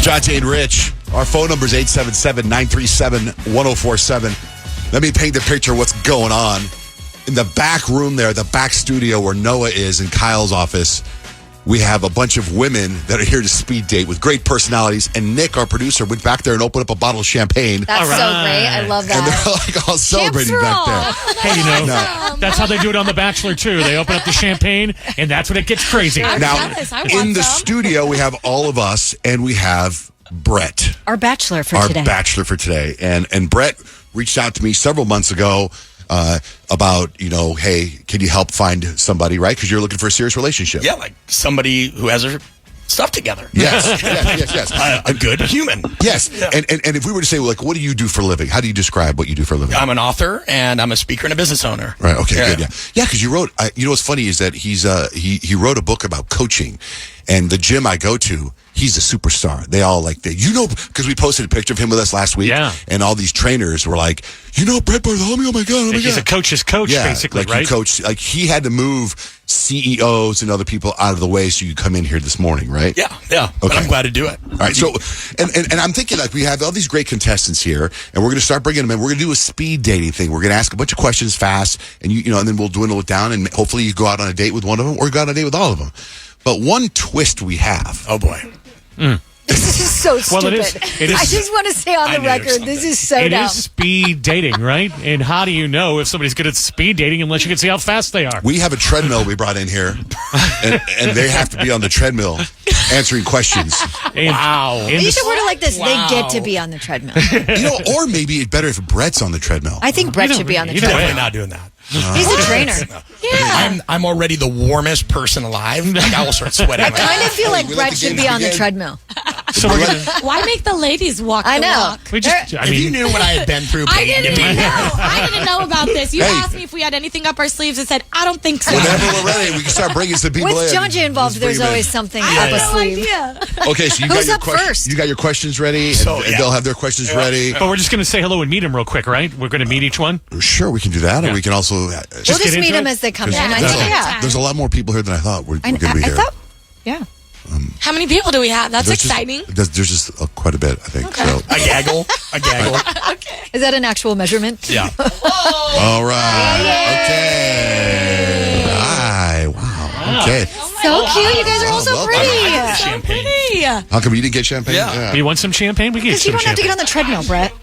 John, Jay, and Rich. Our phone number is 877-937-1047. Let me paint the picture of what's going on. In the back room there, the back studio where Noah is in Kyle's office, we have a bunch of women that are here to speed date with great personalities. And Nick, our producer, went back there and opened up a bottle of champagne. That's so great. I love that. And they're like all celebrating back there. Hey, that's how they do it on The Bachelor, too. They open up the champagne, and that's when it gets crazy. Now, in the studio, we have all of us, and we have Brett. Our bachelor for today. And Brett reached out to me several months ago about, hey, can you help find somebody, right? Because you're looking for a serious relationship. Yeah, like somebody who has their stuff together. Yes. A good human. Yes. Yeah. And if we were to say, like, what do you do for a living? How do you describe what you do for a living? I'm an author, and I'm a speaker and a business owner. Right. Okay, good. Yeah, because you wrote, what's funny is that he wrote a book about coaching. And the gym I go to, he's a superstar. They all because we posted a picture of him with us last week. Yeah. And all these trainers were like, Brett Bartholomew, oh my God. He's a coach's coach, basically, right? He had to move CEOs and other people out of the way so you could come in here this morning, right? Yeah. Okay. But I'm glad to do it. All right. So, and I'm thinking, we have all these great contestants here, and we're going to start bringing them in. We're going to do a speed dating thing. We're going to ask a bunch of questions fast, and and then we'll dwindle it down, and hopefully you go out on a date with one of them, or go out on a date with all of them. But one twist we have. Oh, boy. This is so stupid. Well, it is. I just want to say on the record, this is so dumb. It is speed dating, right? And how do you know if somebody's good at speed dating unless you can see how fast they are? We have a treadmill we brought in here, and they have to be on the treadmill answering questions. Wow. You should word it like this. Wow. They get to be on the treadmill. Or maybe it's better if Brett's on the treadmill. I think Brett should be on the treadmill. Definitely not doing that. He's a trainer. Yeah. I'm already the warmest person alive. I will start sweating. I kind of feel like Brett should be on the treadmill. So why make the ladies walk the walk? If you knew what I had been through, I didn't know about this. You asked me if we had anything up our sleeves and said, I don't think so. Whenever we're ready, we can start bringing some people in. With John Jay involved, there's always something up a sleeve. Okay, so Who's up first? You got your questions ready, and they'll have their questions ready. But we're just going to say hello and meet them real quick, right? We're going to meet each one? Sure, we can do that, and we can also... We'll just meet them as they come in. There's a lot more people here than I thought were going to be here. Yeah. How many people do we have? That's exciting. There's just quite a bit, I think. Okay. So. A gaggle. Okay. Is that an actual measurement? Yeah. All right. Yay. Okay. Hi. Wow. Okay. So cute. You guys are all so pretty. So pretty. How come you didn't get champagne? Yeah. You want some champagne? We can get some champagne. Because you don't have to get on the treadmill, Brett.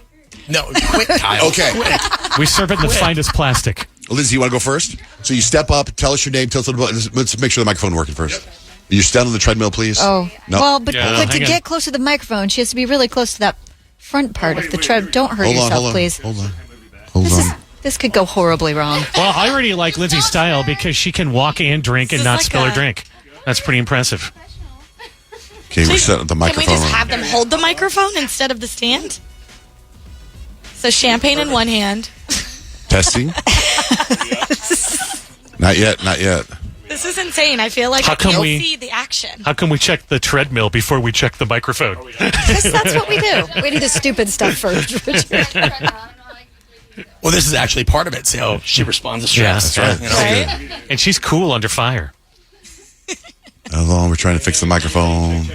No, quit, Kyle. Okay. We serve it in the finest plastic. Lindsay, you want to go first? So you step up, tell us your name, tell us a little bit. Let's make sure the microphone's working first. Yep. You stand on the treadmill, please. Oh. No. Well, but to get close to the microphone, she has to be really close to that front part of the tread. Don't hurt yourself, please. Hold on. This could go horribly wrong. Well, I already like Lindsay's style because she can walk and drink and not spill her drink. That's pretty impressive. Okay, we're setting the microphone. Can we just have them hold the microphone instead of the stand? So champagne in one hand. Testing? Not yet. This is insane. I feel like you'll see the action. How can we check the treadmill before we check the microphone? Because that's what we do. We do the stupid stuff first, Richard. Well, this is actually part of it. See how she responds to stress. Yeah, that's right. Right? And she's cool under fire. Hold on, we're trying to fix the microphone.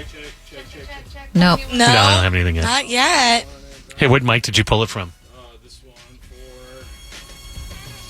Nope. No, I don't have anything yet. Not yet. Hey, what mic did you pull it from?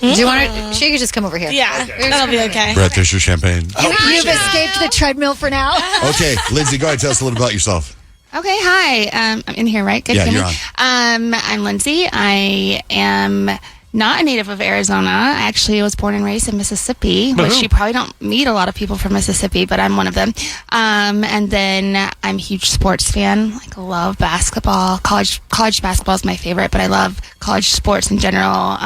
Do you want her? She could just come over here. Yeah, that'll be okay. Brett, there's your champagne. You've escaped the treadmill for now. Okay, Lindsay, go ahead. Tell us a little about yourself. Okay, hi. I'm in here, right? Good. Yeah, you're on. I'm Lindsay. I am not a native of Arizona. I actually was born and raised in Mississippi, which you probably don't meet a lot of people from Mississippi, but I'm one of them. And then I'm a huge sports fan. Like, I love basketball. College basketball is my favorite, but I love college sports in general.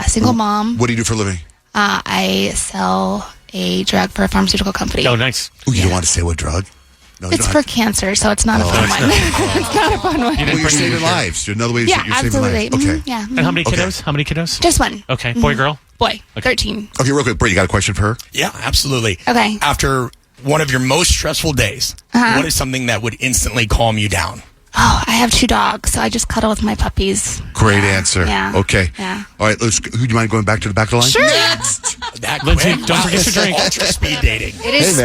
Single mom. What do you do for a living? I sell a drug for a pharmaceutical company. Oh, nice. Ooh, you don't want to say what drug? No, it's for cancer, so it's not a fun one. It's not a fun one. Well, you're saving lives. Another way you're saving lives. Okay. Yeah. And how many kiddos? How many kiddos? Just one. Okay. Boy, girl? Boy. Okay. 13. Okay, real quick. Brett, you got a question for her? Yeah, absolutely. Okay. After one of your most stressful days, what is something that would instantly calm you down? Oh, I have 2 dogs, so I just cuddle with my puppies. Great answer. Yeah. Okay. Yeah. All right, do you mind going back to the back of the line? Sure. That Lindsay, quick? don't forget to drink. Ultra speed dating. It is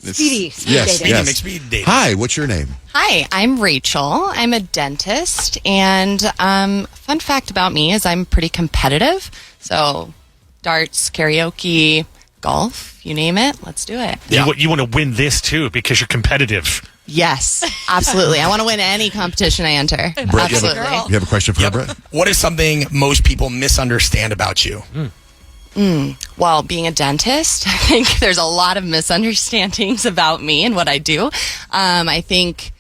Speedy Yes, dating. yes. Speed dating. Hi, what's your name? Hi, I'm Rachel. I'm a dentist, and fun fact about me is I'm pretty competitive. So, darts, karaoke, golf, you name it, let's do it. Yeah. You want to win this too because you're competitive. Yes, absolutely. I want to win any competition I enter. Brett, Absolutely. you have a question for her, Brett? What is something most people misunderstand about you? Well, being a dentist, I think there's a lot of misunderstandings about me and what I do. I think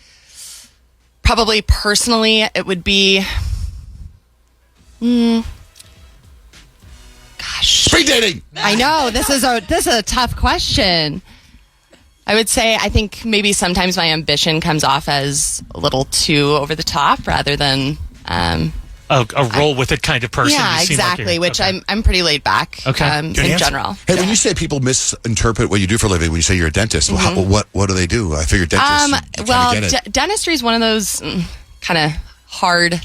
probably personally it would be, Speed dating. I know this is a tough question. I would say I think maybe sometimes my ambition comes off as a little too over the top rather than A roll with it kind of person. yeah, You seem like exactly. you're- Which okay. I'm pretty laid back. Okay. In Good answer. general. Hey, when you say people misinterpret what you do for a living, when you say you're a dentist, what do they do? I figure dentists. you kinda Well, get it. dentistry is one of those kind of hard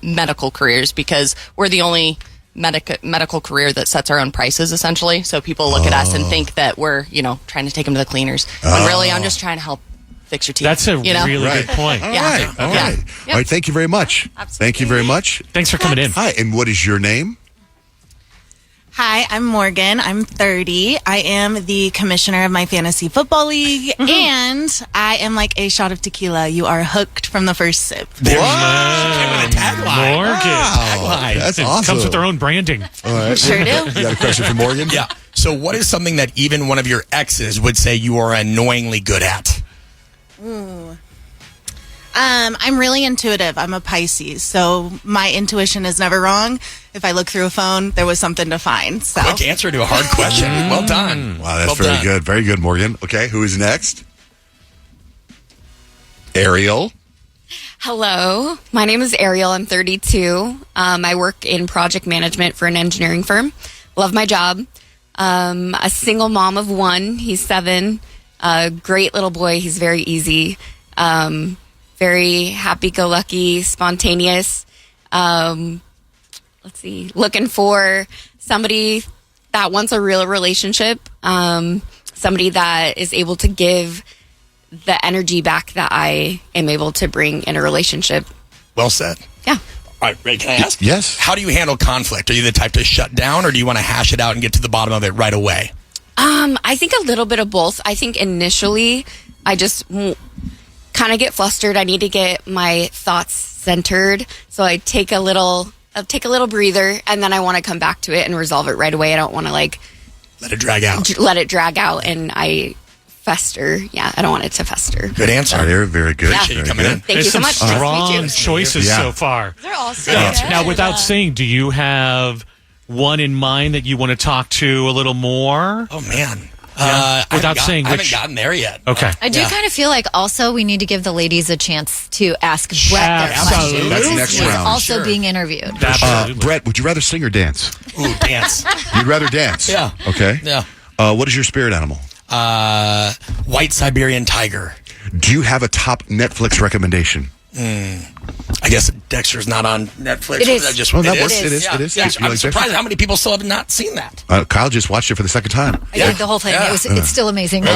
medical careers because we're the only medical career that sets our own prices, essentially. So people look at us and think that we're, trying to take them to the cleaners. When really, I'm just trying to help fix your teeth. That's a really Right. good point. All Yeah. right. All Yeah. right. Yep. All right. Thank you very much. Absolutely. Thank you very much. Thanks for coming in. Hi. And what is your name? Hi, I'm Morgan. I'm 30. I am the commissioner of my fantasy football league, and I am like a shot of tequila. You are hooked from the first sip. There she came with a tagline. Morgan. Tagline. That's It awesome. Comes with their own branding. All right. Sure do. You got a question for Morgan? Yeah. So, what is something that even one of your exes would say you are annoyingly good at? I'm really intuitive. I'm a Pisces, so my intuition is never wrong. If I look through a phone, there was something to find. So Quick answer to a hard question. Well done. Wow, that's Well very done. good. Very good, Morgan. Okay, who is next? Ariel. Hello, my name is Ariel. I'm 32. I work in project management for an engineering firm. Love my job. A single mom of one. He's 7. A great little boy. He's very easy. Very happy-go-lucky, spontaneous. Let's see. Looking for somebody that wants a real relationship. Somebody that is able to give the energy back that I am able to bring in a relationship. Well said. Yeah. All right, Ray, can I ask? Yes. How do you handle conflict? Are you the type to shut down, or do you want to hash it out and get to the bottom of it right away? I think a little bit of both. I think initially I just kind of get flustered. I need to get my thoughts centered. So I take a little breather, and then I want to come back to it and resolve it right away. I don't want to Let it drag out. let it drag out and I fester. Yeah, I don't want it to fester. Good answer. All right, Ariel, very good. Appreciate you Very coming good. in. Thank There's you so some much. Nice to strong meet you. choices Yeah. so far. They're all so Now, good. now, without saying, do you have one in mind that you want to talk to a little more? Oh, man. Without saying I haven't which- gotten there yet. Okay. I do kind of feel like also we need to give the ladies a chance to ask Brett their Absolutely. questions. That's next He's round. also Sure. being interviewed. Absolutely. Brett, would you rather sing or dance? Ooh, dance. You'd rather dance. Yeah. Okay. Yeah. What is your spirit animal? White Siberian tiger. Do you have a top Netflix recommendation? I guess Dexter's not on Netflix. It is. That just, Oh, that it works. is. It is. Yeah. It is. Yeah. You I'm like surprised Dexter? how many people still have not seen that. Kyle just watched it for the second time. I did the whole thing. Yeah. It's still amazing. Okay.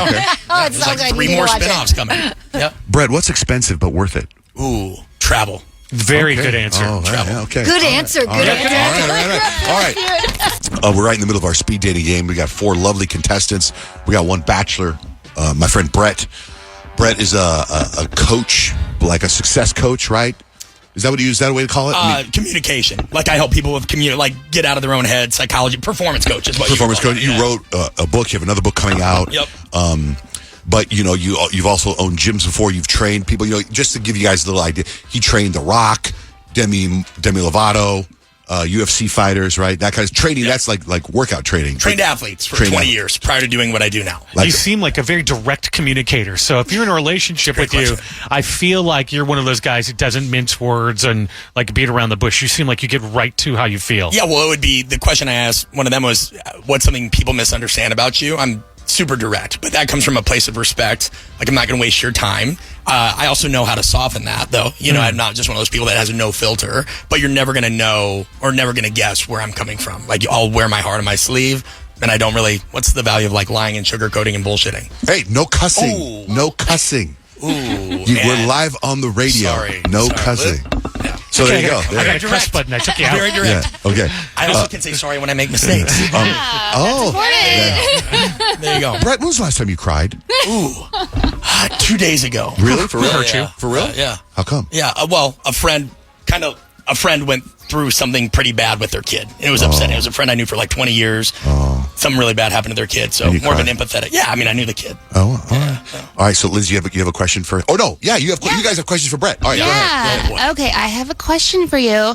Oh, it's There's so like good. 3 You need more to watch spin-offs it. coming. Yep. Brett, what's expensive but worth it? Ooh, travel. Very Okay. good answer. Oh, yeah, okay. Good answer. Good answer. All right. We're right in the middle of our speed dating game. We got 4 lovely contestants. We got 1 bachelor, my friend Brett. Brett is a coach, like a success coach, right? Is that what you use? Is that a way to call it? Communication. Like I help people with get out of their own head. Psychology. Performance coach is what Performance you call coach. it. You Yeah. wrote a book. You have another book coming out. Yep. But you've also owned gyms before. You've trained people. Just to give you guys a little idea, he trained The Rock, Demi Lovato, UFC fighters, right? That kind of training. Yep. That's like workout training. Trained athletes for Trained 20 athletes. years prior to doing what I do now. You seem like a very direct communicator. So if you're in a relationship with Great you, I feel like you're one of those guys who doesn't mince words and like beat around the bush. You seem like you get right to how you feel. Yeah, well, it would be the question I asked. One of them was, what's something people misunderstand about you? I'm super direct, but that comes from a place of respect. Like, I'm not going to waste your time. I also know how to soften that, though. I'm not just one of those people that has a no filter, but you're never going to know or never going to guess where I'm coming from. Like, I'll wear my heart on my sleeve. And I don't really, what's the value of like lying and sugarcoating and bullshitting? Hey, no cussing. Ooh. No cussing. Ooh. We're live on the radio. Sorry. No cussing. So there you go. I got a press button. I took you out. Very direct. Yeah. Okay. I also can say sorry when I make mistakes. There you go. Brett, when was the last time you cried? Ooh. 2 days ago. Really? For real? Hurt you? For real? Yeah. How come? Yeah. Well, a friend went through something pretty bad with their kid. It was upsetting. It was a friend I knew for like 20 years. Something really bad happened to their kid. So more of an empathetic. Yeah, I mean, I knew the kid. Oh, all right. All right, so Liz, you have a question for... Oh, no. Yeah, you guys have questions for Brett. All right, go ahead. Yeah. Okay, I have a question for you.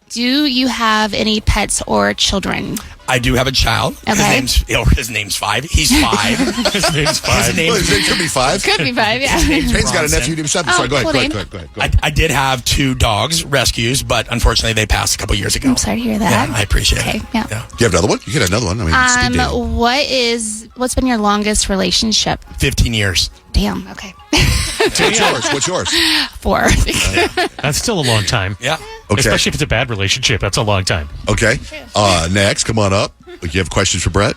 Do you have any pets or children? I do have a child. Okay. His name's 5. He's 5. His name's fine. Well, his name could be 5. Could be 5, yeah. Payne's got a Bronson. nephew named 7. Oh, Sorry, go cool name. ahead. I did have 2 dogs, rescues, but unfortunately they passed a couple years ago. I'm sorry to hear that. Yeah, I appreciate Okay, it. yeah. Do you have another one? You get another one. I mean, speed dating. What's been your longest relationship? 15 years. Damn, okay. What's yours? 4. That's still a long time. Yeah. Okay. Especially if it's a bad relationship. That's a long time. Okay. Next, come on up. You have questions for Brett?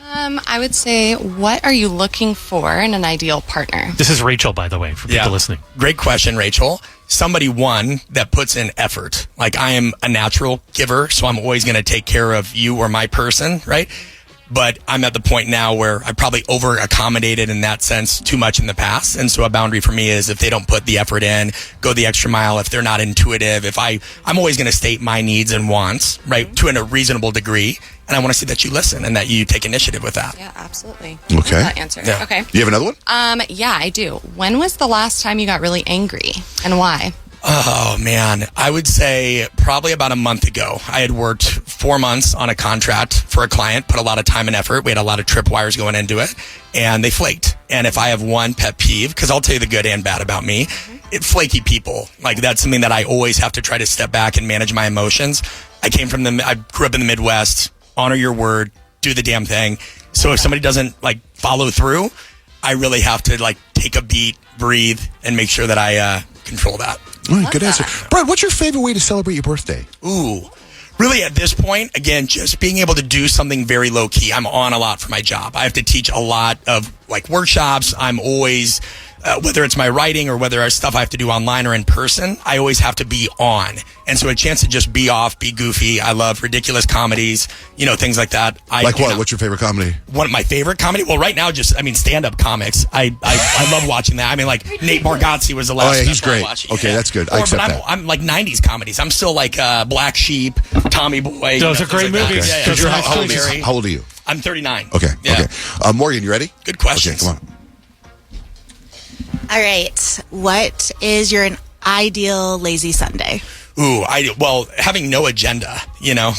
I would say, what are you looking for in an ideal partner? This is Rachel, by the way, for people listening. Great question, Rachel. Somebody, one, that puts in effort. Like, I am a natural giver, so I'm always going to take care of you or my person, right? But I'm at the point now where I probably over accommodated in that sense too much in the past. And so a boundary for me is if they don't put the effort in, go the extra mile, if they're not intuitive, I'm always going to state my needs and wants, right, to a reasonable degree. And I want to see that you listen and that you take initiative with that. Yeah, absolutely. Okay. I love that answer. Yeah. Okay. You have another one? Yeah, I do. When was the last time you got really angry and why? Oh, man. I would say probably about a month ago. I had worked 4 months on a contract for a client, put a lot of time and effort. We had a lot of tripwires going into it, and they flaked. And if I have one pet peeve, because I'll tell you the good and bad about me, flaky people. Like, that's something that I always have to try to step back and manage my emotions. I grew up in the Midwest. Honor your word. Do the damn thing. So if somebody doesn't, follow through, I really have to, take a beat, breathe, and make sure that I control that. All right, good answer. Brett, what's your favorite way to celebrate your birthday? Ooh, really at this point, again, just being able to do something very low key. I'm on a lot for my job. I have to teach a lot of workshops. I'm always, whether it's my writing or whether it's stuff I have to do online or in person, I always have to be on. And so a chance to just be off, be goofy. I love ridiculous comedies, things like that. Like what? What's your favorite comedy? One of my favorite comedy? Well, right now, stand-up comics. I love watching that. I mean, Nate Bargatze was the last. Oh, yeah, he's special I great. watched. Okay, that's good. I accept that. I'm like 90s comedies. I'm still like Black Sheep, Tommy Boy. Those are great like movies. Yeah, Those are nice How choices. old are you? I'm 39. Okay. Yeah. Okay. Morgan, you ready? Good questions. Okay, come on. All right. What is your ideal lazy Sunday? Ooh, having no agenda,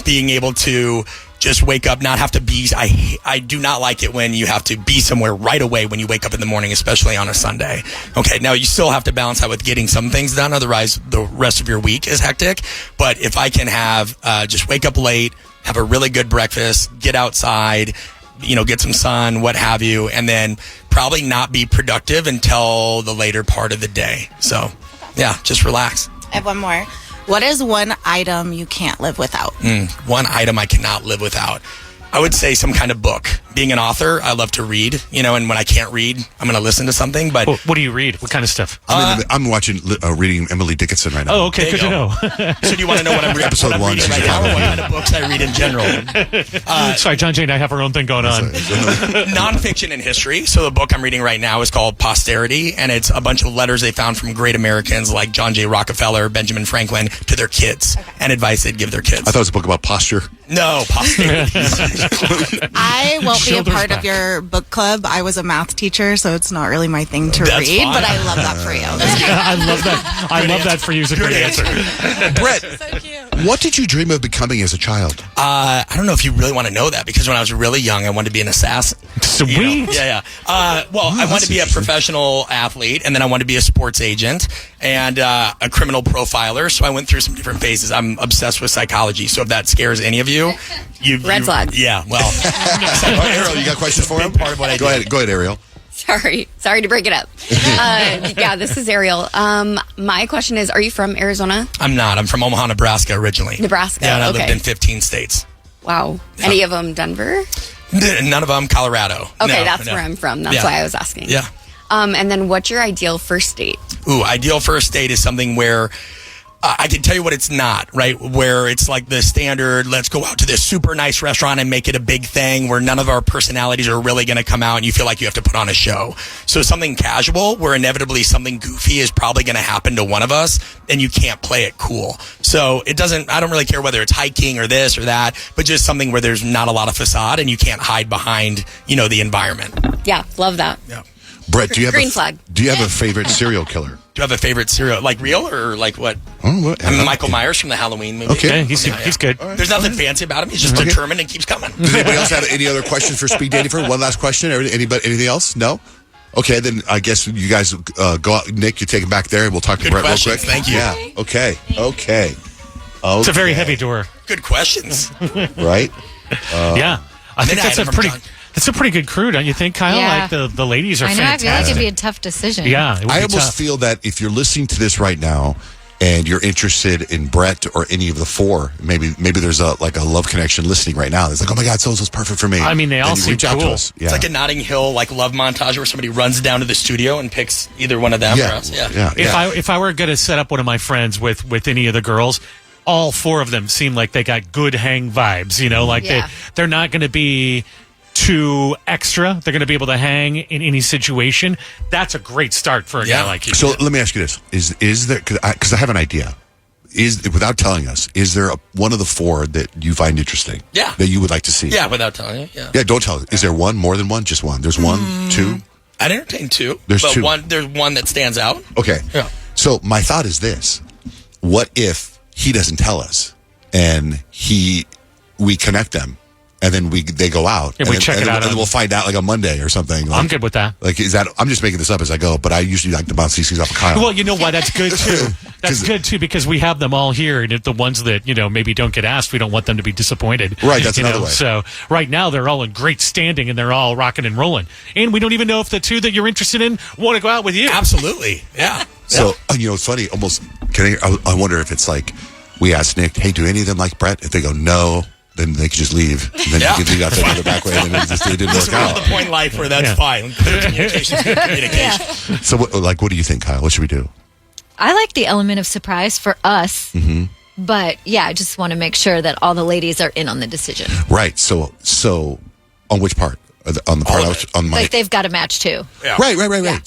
being able to just wake up, not have to be, I do not like it when you have to be somewhere right away when you wake up in the morning, especially on a Sunday. Okay, now you still have to balance that with getting some things done, otherwise the rest of your week is hectic. But if I can have, just wake up late, have a really good breakfast, get outside, get some sun, what have you, and then probably not be productive until the later part of the day. So, yeah, just relax. I have one more. What is one item you can't live without? One item I cannot live without. I would say some kind of book. Being an author, I love to read, and when I can't read, I'm going to listen to something. But What do you read? What kind of stuff? I'm reading Emily Dickinson right now. Oh, okay, good to know. So do you want to know what I'm reading? Episode 1, reading right season now, or 5. what kind of books I read in general? Sorry, John Jay and I have our own thing going on. Nonfiction and history. So the book I'm reading right now is called Posterity, and it's a bunch of letters they found from great Americans like John J. Rockefeller, Benjamin Franklin, to their kids, and advice they'd give their kids. I thought it was a book about posture. No, Posterity. I won't be a Shoulders part back. of your book club. I was a math teacher, so it's not really my thing to That's read, fine. but I love that for you. I love that. I love that for you. It's a great answer. Brett, what did you dream of becoming as a child? I don't know if you really want to know that, because when I was really young, I wanted to be an assassin. Sweet. Yeah. I wanted to be a professional athlete, and then I wanted to be a sports agent and a criminal profiler. So I went through some different phases. I'm obsessed with psychology. So if that scares any of you, Red flag. Yeah. Well, Ariel, you got questions for him? part of what I Go ahead, Ariel. Sorry to break it up. Yeah, this is Ariel. My question is, are you from Arizona? I'm not. I'm from Omaha, Nebraska originally. Nebraska, Yeah, and I okay. lived in 15 states. Wow. Any of them Denver? None of them Colorado. Okay, that's where I'm from. That's why I was asking. Yeah. And then what's your ideal first date? Ooh, ideal first date is something where I can tell you what it's not, right? Where it's like the standard, let's go out to this super nice restaurant and make it a big thing where none of our personalities are really going to come out and you feel like you have to put on a show. So something casual where inevitably something goofy is probably going to happen to one of us and you can't play it cool. So I don't really care whether it's hiking or this or that, but just something where there's not a lot of facade and you can't hide behind, the environment. Yeah, love that. Yeah. Brett, do you have Green flag. Do you have a favorite serial killer? Do you have a favorite serial, like real or like what? Michael Myers from the Halloween movie. Okay. Yeah, he's good. There's nothing fancy about him. He's just determined and keeps coming. Does anybody else have any other questions for speed dating? For one last question, anybody? Anything else? No. Okay, then I guess you guys go out. Nick, you take him back there, and we'll talk to Brett real quick. Thank you. Yeah. Okay. It's a very heavy door. Good questions. Right. Yeah, I think that's a pretty good crew, don't you think, Kyle? Yeah. Like the ladies are I know. fantastic. I feel like it'd be a tough decision. Yeah, it would I be almost tough. feel that if you're listening to this right now and you're interested in Brett or any of the four, maybe there's a love connection listening right now. It's like, oh my God, so-and-so's perfect for me. I mean, they all And you seem reach out to cool. us. Yeah. It's like a Notting Hill love montage where somebody runs down to the studio and picks either one of them or us. Yeah. If I were going to set up one of my friends with any of the girls, all four of them seem like they got good hang vibes. They're not going to be too extra. They're going to be able to hang in any situation. That's a great start for a guy like you. So let me ask you this: Is there? Because I have an idea. Without telling us, is there one of the four that you find interesting? Yeah. That you would like to see? Yeah, without telling you. Yeah. Yeah. Don't tell us. Is there one? More than one? Just one? There's one, two. I'd entertain two. There's two. There's one that stands out. Okay. Yeah. So my thought is this: what if he doesn't tell us, and we connect them? And then they go out. And we check it out. And then we'll find out like on Monday or something. I'm good with that. Like, is that? I'm just making this up as I go, but I usually like to bounce these things off of Kyle. Well, you know why? That's good too. That's good too because we have them all here, and if the ones that maybe don't get asked, we don't want them to be disappointed. Right. That's another way. So right now they're all in great standing, and they're all rocking and rolling. And we don't even know if the two that you're interested in want to go out with you. Absolutely. Yeah. So it's funny. Almost. I wonder if it's like we asked Nick, "Hey, do any of them like Brett?" If they go no, then they could just leave. And then you can leave out the back way, and then it didn't work out. This is the point in life where that's fine. Clear communication is good communication. So, what do you think, Kyle? What should we do? I like the element of surprise for us. Mm-hmm. But yeah, I just want to make sure that all the ladies are in on the decision. Right. So on which part? On the part on my. Like they've got to match too. Yeah. Right. Yeah.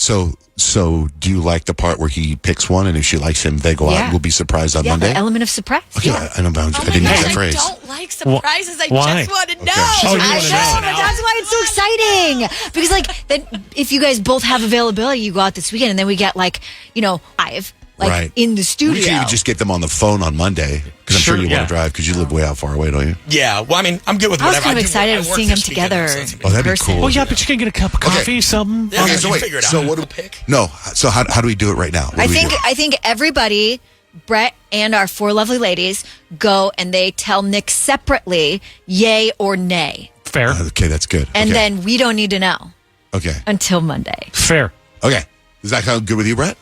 So do you like the part where he picks one, and if she likes him, they go out and we'll be surprised on Monday? The element of surprise. Okay, Yeah. I don't know. I didn't use that phrase. I don't like surprises. I Why? just want to know. Oh, you I wanna know, know. but that's why it's so exciting. Because then if you guys both have availability, you go out this weekend, and then we get five Right. in the studio. We could even just get them on the phone on Monday because I'm sure you want to drive because you live way out far away, don't you? Yeah. Well, I mean, I'm good with I was whatever. kind of do- excited I of work seeing this them weekend, together. so it's- Oh, that'd be person. cool. Well, yeah, but you can get a cup of coffee, something. Yeah, Okay, so you wait. figure it out. So what? We'll pick. No. So how do we do it right now? What do we do? I think everybody, Brett and our four lovely ladies, go and they tell Nick separately, yay or nay. Fair. Okay, that's good. And okay. then we don't need to know Okay. until Monday. Fair. Okay. Does that sound good with you, Brett?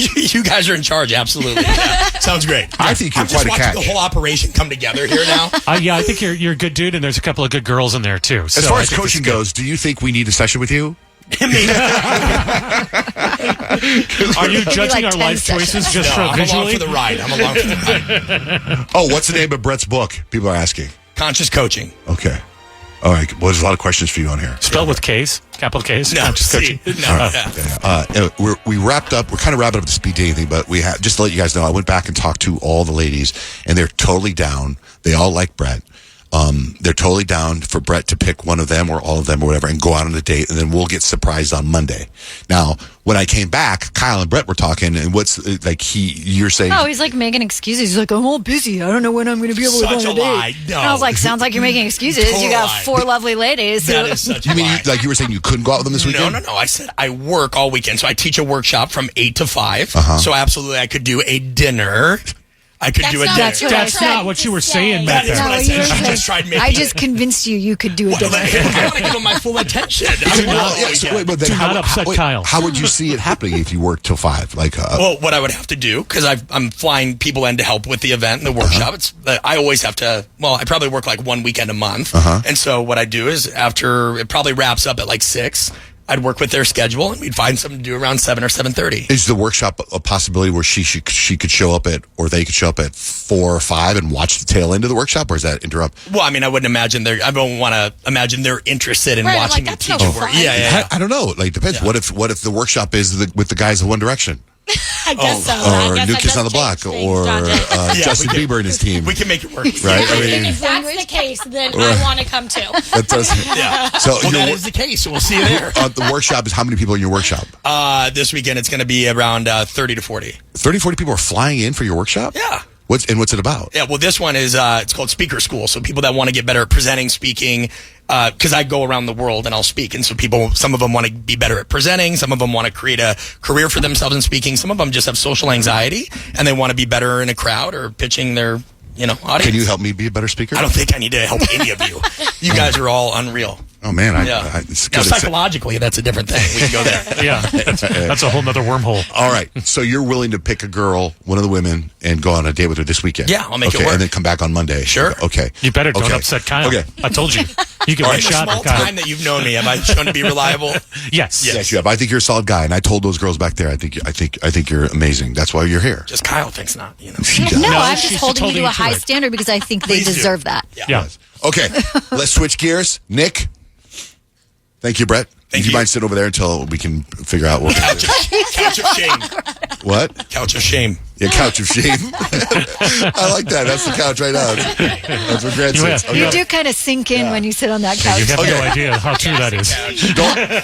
You guys are in charge. Absolutely. Yeah. Sounds great. I think you're I'm just quite a watching catch. the whole operation come together here now. Yeah, I think you're a good dude, and there's a couple of good girls in there too. As far as coaching goes, do you think we need a session with you? Are you judging like our 10 life choices sessions. just No, I'm along visually? for the ride. I'm along for the ride. Oh, what's the name of Brett's book? People are asking. Conscious coaching. Okay. All right. Well, there's a lot of questions for you on here. Spelled with K's, capital K's. No, Conscious see, coaching. no. Yeah. We wrapped up. We're kind of wrapping up the speed dating thing, but we have just to let you guys know. I went back and talked to all the ladies, and they're totally down. They all like Brett. They're totally down for Brett to pick one of them or all of them or whatever and go out on a date, and then we'll get surprised on Monday. Now, when I came back, Kyle and Brett were talking, and you're saying, Oh, he's like making excuses. He's like, I'm all busy. I don't know when I'm going to be able to go Such on a a date. lie. No. And I was like, sounds like you're making excuses. Total You got lie. four lovely ladies. That is such a you mean lie. you were saying you couldn't go out with them this weekend? No. I said I work all weekend. So I teach a workshop from 8 to 5. So absolutely I could do a dinner. I could do a dinner. That's not what you were saying, Matt. That is what I said. I just tried making I just convinced you could do a dinner. I want to give him my full attention. Do not upset Kyle. How would you see it happening if you worked till 5? Well, what I would have to do, because I'm flying people in to help with the event and the workshop, I always have to, I probably work like one weekend a month. And so what I do is after it probably wraps up at like 6, I'd work with their schedule and we'd find something to do around 7 or 7:30. Is the workshop a possibility where she could show up at, or they could show up at 4 or 5 and watch the tail end of the workshop, or is that interrupt? Well, I mean, I wouldn't imagine I don't want to imagine they're interested in watching me teach work. Yeah. I don't know. Like, depends. Yeah. What if the workshop is with the guys of One Direction? I guess so. Or New Kids on the Block, or Justin Bieber and his team. We can make it work. Right? I mean, if that's the case, then I want to come too. That does. Yeah. So that is the case. So we'll see you there. The workshop is how many people in your workshop? This weekend it's going to be around 30 to 40. 30, 40 people are flying in for your workshop? Yeah. What's it about? Yeah, well, this one is it's called Speaker School. So people that want to get better at presenting, speaking, because I go around the world and I'll speak, and so some of them want to be better at presenting, some of them want to create a career for themselves in speaking, some of them just have social anxiety and they want to be better in a crowd or pitching their audience. Can you help me be a better speaker? I don't think I need to help any of you. You guys are all unreal. Oh man, psychologically, that's a different thing. We can go there. Yeah, that's a whole nother wormhole. All right, so you're willing to pick a girl, one of the women, and go on a date with her this weekend? Yeah, I'll make it work. And then come back on Monday. Sure. Okay. You better don't upset Kyle. Okay. I told you. You get one shot. In the small time that you've known me, have I shown to be reliable? Yes, you have. I think you're a solid guy, and I told those girls back there. I think you're amazing. That's why you're here. Just Kyle thinks not. No, I'm just holding you to a high standard because I think they deserve that. Yeah. Okay, let's switch gears. Nick. Thank you, Brett. Thank you. You mind sit over there until we can figure out what couch of shame. What? Couch of shame. Yeah, couch of shame. I like that. That's the couch right now. That's what Grant says. You do kind of sink in when you sit on that couch. You have no idea how true that is.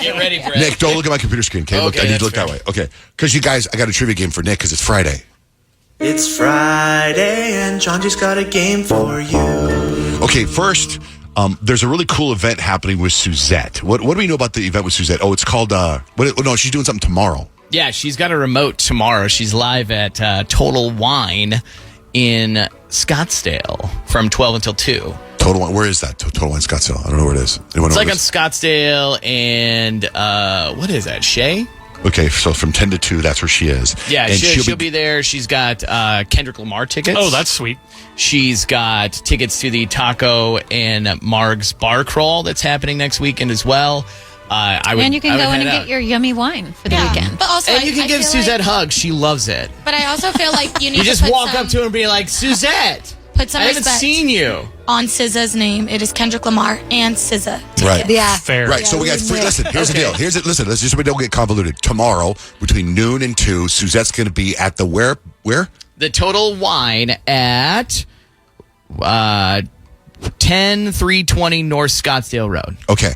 Get ready, Brett. Nick, don't look at my computer screen. Okay, look. I need to look that way. Okay, because you guys, I got a trivia game for Nick because it's Friday. It's Friday and John-Ji's got a game for you. Okay, first. There's a really cool event happening with Suzette. What do we know about the event with Suzette? Oh, it's called, no, she's doing something tomorrow. Yeah, she's got a remote tomorrow. She's live at Total Wine in Scottsdale from 12 until 2. Total Wine, where is that? Total Wine Scottsdale. I don't know where it is. It's like on Scottsdale and, what is that, Shea? Okay, so from 10 to 2, that's where she is. Yeah, and she'll be there. She's got Kendrick Lamar tickets. Oh, that's sweet. She's got tickets to the Taco and Marg's Bar Crawl that's happening next weekend as well. And you can go in and get your yummy wine for the weekend. But also, and you can give Suzette hugs. She loves it. But I also feel like you need you to just walk up to her and be like, Suzette, put some I haven't respect seen you. on SZA's name. It is Kendrick Lamar and SZA. Right. Yeah. Fair. Right. So we got free. Listen, here's the deal. Listen, let's just so we don't get convoluted. Tomorrow, between noon and 2, Suzette's going to be at the where? The Total Wine at 10320 North Scottsdale Road. Okay.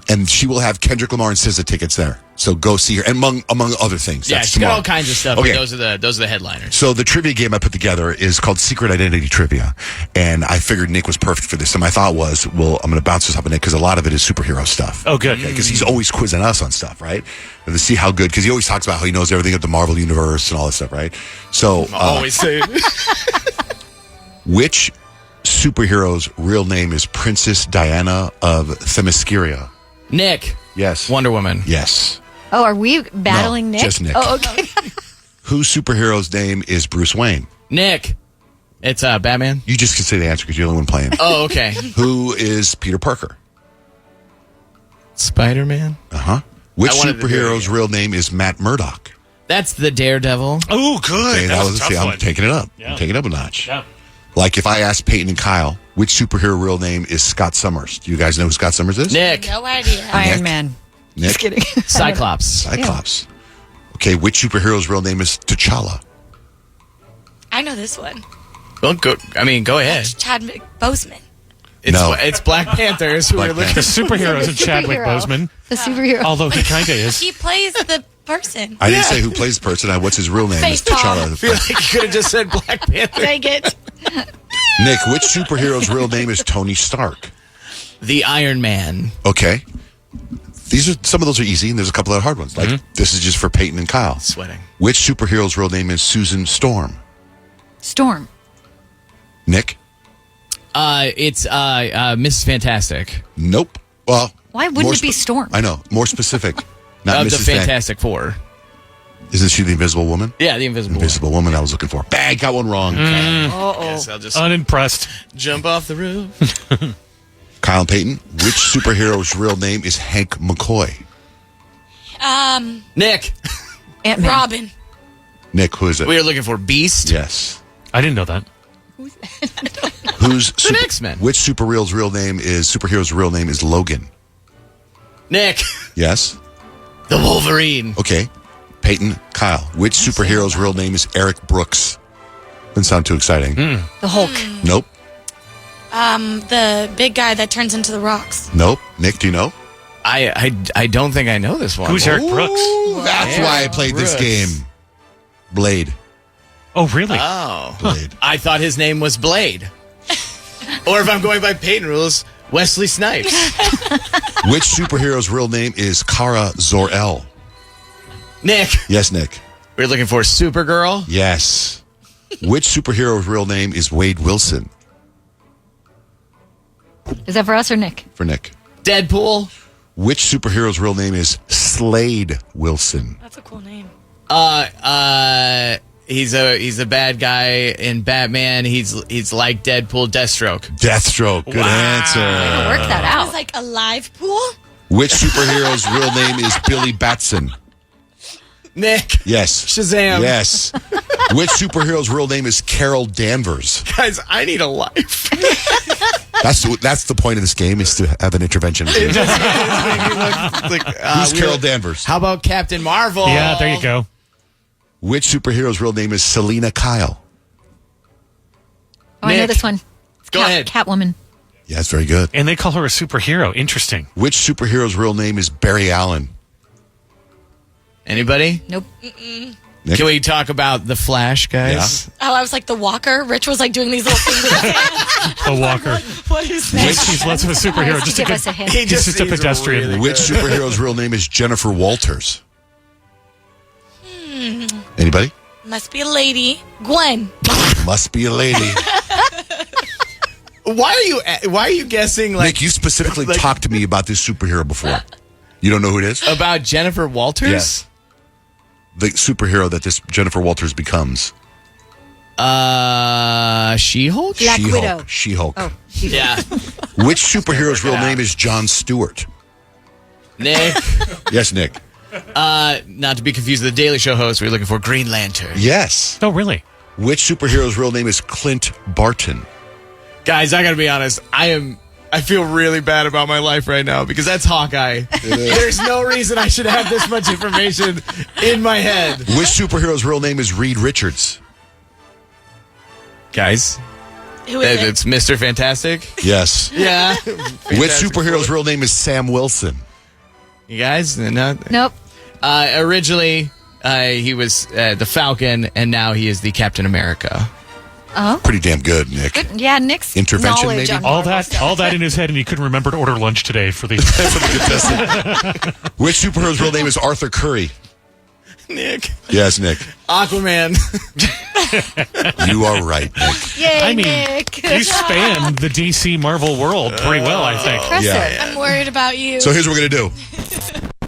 And she will have Kendrick Lamar and SZA tickets there. So go see her, and among other things. Yeah, That's she's tomorrow. got all kinds of stuff. Okay. But those are the headliners. So the trivia game I put together is called Secret Identity Trivia, and I figured Nick was perfect for this. And my thought was, well, I'm going to bounce this up on Nick because a lot of it is superhero stuff. Oh, good. Because he's always quizzing us on stuff, right? And to see how good, because he always talks about how he knows everything of the Marvel universe and all that stuff, right? So Always saying. which superhero's real name is Princess Diana of Themyscira? Nick. Yes. Wonder Woman. Yes. Oh, are we battling No, Nick? just Nick. Oh, okay. Whose superhero's name is Bruce Wayne? Nick. It's Batman. You just can say the answer because you're the one playing. Oh, okay. Who is Peter Parker? Spider-Man. Which I wanted to do it superhero's again. real name is Matt Murdock? That's the Daredevil. Oh, good. Okay, That was a tough I'm one. taking it up. Yeah. I'm taking it up a notch. Yeah. Like if I asked Peyton and Kyle, which superhero real name is Scott Summers? Do you guys know who Scott Summers is? Nick. No idea. Iron Man. Nick? Just kidding. Cyclops. Cyclops. Okay, which superhero's real name is T'Challa? I know this one. Well, go ahead. Chadwick Boseman. It's Black Panthers who Black are looking. The superhero isn't Chadwick Superhero. Boseman, The superhero. although he kind of is. He plays the person. I didn't say who plays the person. What's his real name? Face It's T'Challa. I feel like you could have just said Black Panther. Dang it. Nick, which superhero's real name is Tony Stark? The Iron Man. Okay. Some of those are easy, and there's a couple of hard ones. Like, this is just for Peyton and Kyle. Sweating. Which superhero's real name is Susan Storm? Storm. Nick? It's Mrs. Fantastic. Nope. Well, Why wouldn't it be Storm? I know. More specific. Not Of the Mrs. Fantastic Four. Isn't she the Invisible Woman? Yeah, the Invisible Woman I was looking for. Bang, got one wrong. Guess I'll just Unimpressed. jump off the roof. Kyle and Peyton, which superhero's real name is Hank McCoy? Nick. Ant-Man. Robin. Nick, who is it? We are looking for Beast. Yes. I didn't know that. Who's The X-Men. Which superhero's real name is Logan? Nick. Yes. The Wolverine. Okay. Peyton, Kyle, which superhero's real name is Eric Brooks? Doesn't sound too exciting. The Hulk. Nope. The big guy that turns into the rocks. Nope. Nick, do you know? I don't think I know this one. Who's Eric Brooks? That's why I played this game. Blade. Oh, really? Oh. Blade. I thought his name was Blade. Or if I'm going by Peyton rules, Wesley Snipes. Which superhero's real name is Kara Zor-El? Nick. Yes, Nick. We're looking for Supergirl. Yes. Which superhero's real name is Wade Wilson? Is that for us or Nick? For Nick. Deadpool. Which superhero's real name is Slade Wilson? That's a cool name. He's a bad guy in Batman. He's like Deadpool, Deathstroke. Deathstroke. Good answer. Work that It out. was like a live pool. Which superhero's real name is Billy Batson? Nick. Yes. Shazam. Yes. Which superhero's real name is Carol Danvers? Guys, I need a life. That's the point of this game, is to have an intervention. Who's Carol Danvers? How about Captain Marvel? Yeah, there you go. Which superhero's real name is Selena Kyle? Oh, I know Nick. this one. It's Go ahead. Catwoman. Yeah, that's very good. And they call her a superhero. Interesting. Which superhero's real name is Barry Allen? Anybody? Nope. Nick? Can we talk about the Flash, guys? Oh, I was like the walker. Rich was like doing these little things with his hands. A walker. What is that? He's less of a superhero. Just give us a hint. He's just a pedestrian. really Which superhero's real name is Jennifer Walters? Anybody? Must be a lady. Gwen. Must be a lady. Why are you guessing like Nick, you specifically talked to me about this superhero before. You don't know who it is? about Jennifer Walters? Yes. The superhero that this Jennifer Walters becomes. She-Hulk? Black She-Hulk. Widow. She-Hulk. Oh, Yeah. Which superhero's real name is Jon Stewart? Nick. Yes, Nick. Not to be confused with the Daily Show host, we're looking for Green Lantern. Yes. Oh, really? Which superhero's real name is Clint Barton? Guys, I gotta be honest. I feel really bad about my life right now because that's Hawkeye. There's no reason I should have this much information in my head. Which superhero's real name is Reed Richards? Guys, Who is it? it's Mr. Fantastic. Yes. Yeah. Which superhero's real name is Sam Wilson? You guys? No. nope. Originally, he was the Falcon, and now he is the Captain America. Oh. Pretty damn good, Nick. Good. Yeah, Nick's Intervention, knowledge maybe? on All Marvel stuff. that in his head, and he couldn't remember to order lunch today for the. Which superhero's real name is Arthur Curry? Nick. Yes, Nick. Aquaman. You are right, Nick. Yay, I mean, Nick. you spanned the DC Marvel world pretty well, I think. Impressive. Yeah. I'm worried about you. So here's what we're going to do.